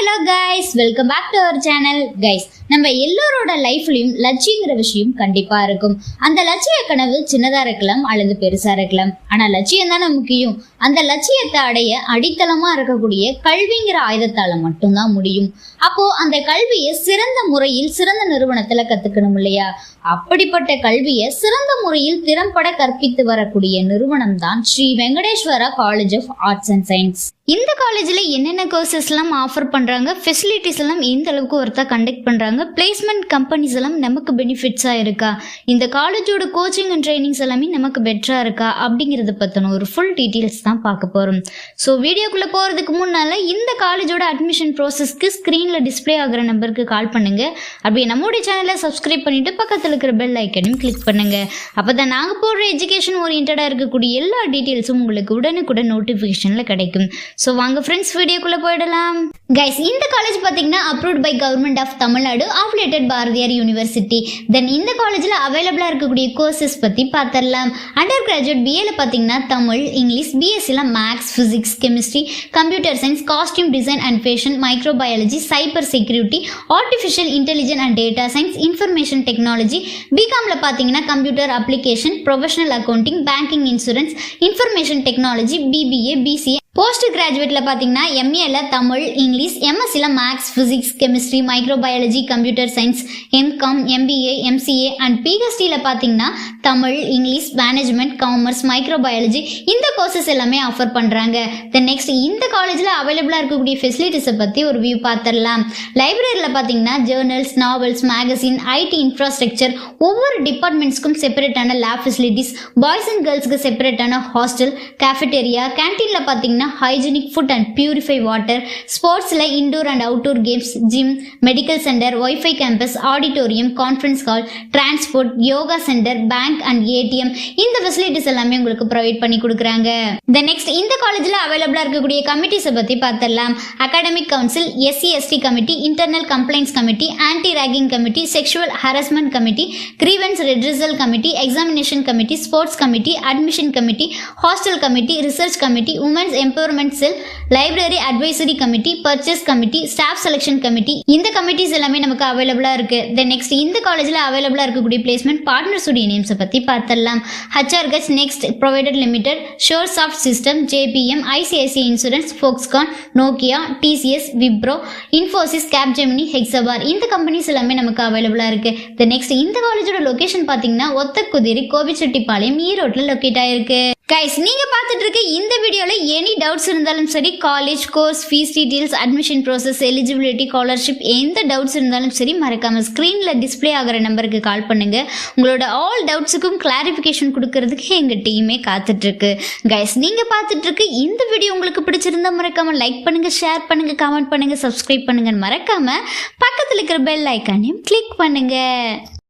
Hello guys, welcome back to our channel. Guys, நம்ம எல்லோரோட லைஃப்லயும் லட்சியங்கிற விஷயம் கண்டிப்பா இருக்கும். அந்த லட்சிய கனவு சின்னதா இருக்கலாம் அல்லது பெருசா இருக்கலாம். ஆனா லட்சியம் தானே முக்கியம். அந்த லட்சியத்தை அடைய அடித்தளமா இருக்கக்கூடிய கல்விங்கிற ஆயுதத்தால மட்டும்தான் முடியும். அப்போ அந்த கல்வியை சிறந்த முறையில் சிறந்த நிறுவனத்துல கத்துக்கணும் இல்லையா? அப்படிப்பட்ட கல்வியை சிறந்த முறையில் திறம்பட கற்பித்து வரக்கூடிய நிறுவனம் தான் Sri Venkateswara college of arts and science. இந்த காலேஜ்ல என்னென்ன கோர்சஸ் எல்லாம் ஆஃபர் பண்றாங்க, ஃபெசிலிட்டிஸ் எல்லாம் எந்த அளவுக்கு ஒருத்தா கண்டக்ட் பண்றாங்க, பிளேஸ்மெண்ட் கம்பெனிஸ் எல்லாம் நமக்கு பெனிஃபிட்ஸா இருக்கா, இந்த காலேஜோட கோச்சிங் அண்ட் ட்ரைனிங்ஸ் எல்லாமே நமக்கு பெட்டரா இருக்கா அப்படிங்கறத பத்தின ஒரு ஃபுல் டீட்டெயில்ஸ் தான் பார்க்க போறோம். ஸோ வீடியோக்குள்ள போறதுக்கு முன்னால இந்த காலேஜோட அட்மிஷன் ப்ராசஸ்க்கு ஸ்கிரீன்ல டிஸ்பிளே ஆகிற நம்பருக்கு கால் பண்ணுங்க. அப்படியே நம்மளுடைய சேனலை சப்ஸ்கிரைப் பண்ணிட்டு பக்கத்தில் இருக்கிற பெல் ஐக்கனையும் கிளிக் பண்ணுங்க. அப்பதான் நாங்க போடுற எஜுகேஷன் ஓரியன்டா இருக்கக்கூடிய எல்லா டீட்டெயில்ஸும் உங்களுக்கு உடனுக்குடன் நோட்டிபிகேஷன்ல கிடைக்கும். ஸோ வாங்க ஃப்ரெண்ட்ஸ், வீடியோக்குள்ள போயிடலாம். கைஸ், இந்த காலேஜ் பார்த்தீங்கன்னா approved by government of Tamil Nadu, affiliated Bharathiar university. Then இந்த காலேஜில் அவைலபிளாக இருக்கக்கூடிய கோர்சஸ் பற்றி பார்த்துடலாம். அண்டர் கிராஜுவேட் பிஏல பார்த்தீங்கன்னா தமிழ், இங்கிலீஷ், பிஎஸ்சியில் maths, physics, chemistry, computer science, costume design and fashion, microbiology, cyber security, artificial intelligence and data science, information technology. பிகாம்ல பார்த்தீங்கன்னா computer application, professional accounting, banking, insurance, information technology, BBA, BCA. Post கிராஜுவேட்ல பார்த்தீங்கன்னா எம்ஏல Tamil, English, எம்எஸ்சில maths, physics, chemistry, microbiology, computer science, MCom, MBA, MCA and பிஹெச்டியில் பார்த்தீங்கன்னா Tamil, English, management, commerce, microbiology இந்த courses எல்லாமே ஆஃபர் பண்ணுறாங்க. தென் நெக்ஸ்ட் இந்த காலேஜில் அவைலபிளாக இருக்கக்கூடிய ஃபெசிலிட்டிஸை பற்றி ஒரு வியூ பார்த்துடலாம். லைப்ரரியில் பார்த்தீங்கன்னா journals, novels, magazine, IT infrastructure, ஒவ்வொரு டிபார்ட்மெண்ட்ஸ்க்கும் செப்பரேட்டான லேப் ஃபெசிலிட்டிஸ், பாய்ஸ் அண்ட் கேர்ள்ஸ்க்கு செப்பரேட்டான ஹாஸ்டல், கேஃபெட்டேரியா, கேன்டீனில் பார்த்தீங்கன்னா hygienic food and purify water, ஸ்போர்ட்ஸில் indoor and outdoor games, gym, medical centre, wifi campus, auditorium, conference hall, transport, yoga centre, bank and ATM இந்த facilities எல்லாமே உங்களுக்கு ப்ரொவைட் பண்ணி கொடுக்குறாங்க. தென் நெக்ஸ்ட் இந்த காலேஜில் அவைலபிளாக இருக்கக்கூடிய கமிட்டிஸை பற்றி பார்த்துடலாம். Academic council, SC ST committee, internal complaints committee, anti ragging committee, sexual harassment committee, grievance redressal committee, examination committee, sports committee, admission committee, hostel committee, research committee, women's empowerment cell, library advisory committee, purchase committee, staff selection committee இந்த committees எல்லாமே நமக்கு அவைலபிளா இருக்கு. Then next இந்த காலேஜ்ல அவைலபிளா இருக்கக்கூடிய placement partners உடைய நேம்ஸ் பத்தி பார்த்துடலாம். ஹச்ஆர்கச், next provided limited, shore soft system, JBM, ICICI insurance, Foxconn, Nokia, TCS, Wipro, Infosys, Capgemini, Hexaware இந்த கம்பெனிஸ் எல்லாமே நமக்கு அவைலபிளா இருக்கு. தென் நெக்ஸ்ட் இந்த காலேஜோட லொகேஷன் பாத்தீங்கன்னா ஒத்தக்குதிரி, கோபிச்செட்டிப்பாளையம், ஈரோட்ல லொக்கேட் ஆயிருக்கு. கைஸ், நீங்க பார்த்துட்டு இருக்க இந்த வீடியோல எனி டவுட்ஸ் இருந்தாலும் சரி, college course fees details, admission process, eligibility, scholarship எந்த டவுட்ஸ் இருந்தாலும் சரி மறக்காம ஸ்கிரீன்ல டிஸ்பிளே ஆகிற நம்பருக்கு கால் பண்ணுங்க. உங்களோட ஆல் டவுட்ஸுக்கும் கிளாரிஃபிகேஷன் கொடுக்கறதுக்கு எங்க டீமே காத்துட்டு இருக்கு. கைஸ், நீங்க பார்த்துட்டு இருக்க இந்த வீடியோ உங்களுக்கு பிடிச்சிருந்தா மறக்காம லைக் பண்ணுங்க, ஷேர் பண்ணுங்க, கமெண்ட் பண்ணுங்க, சப்ஸ்கிரைப் பண்ணுங்க, மறக்காம பக்கத்துல இருக்கிற பெல் ஐக்கானையும் கிளிக் பண்ணுங்க.